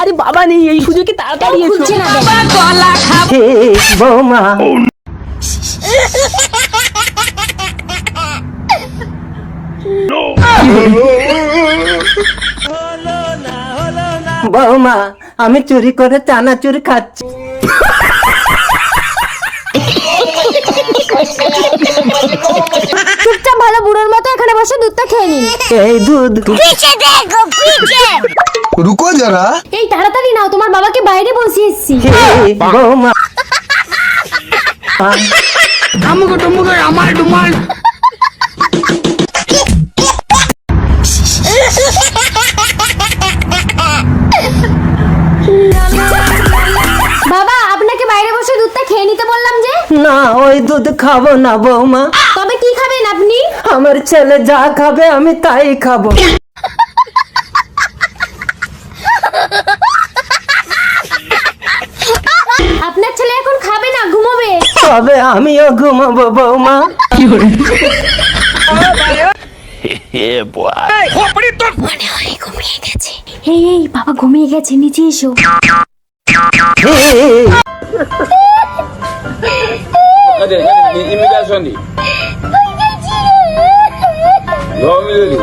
আরে বাবা নেই, এই সুযোগে তাড়াতাড়ি এসো। খুঁজছে না হে বৌমা, বৌমা আমি চুরি করে চানাচুর খাচ্ছি। চুপচাপ ভালো বুড়োর মতো এখানে বসে দুধটা খেয়ে নিন। এই দুধ रुको जरा। এই তাড়াতাড়ি নাও, তোমার বাবাকে বাইরে বসিয়ে এসেছি। হে বৌমা, আমুকো টুমুকো আমার ডুমাল। বাবা আপনাকে বাইরে বসে দুধটা খেয়ে নিতে বললাম যে। না ওই দুধ খাবো না বৌমা, তবে কি খাবেন আপনি? আমার ছেলে যা খাবে আমি তাই খাবো। আপনার ছেলে এখন খাবে না, ঘুমোবে। তবে আমিও ঘুমাবো বৌমা। মনে হয় ঘুমিয়ে গেছে। এই বাবা ঘুমিয়ে গেছে, নিচে এসো। হে Ada imigrasi ni. Lo milih.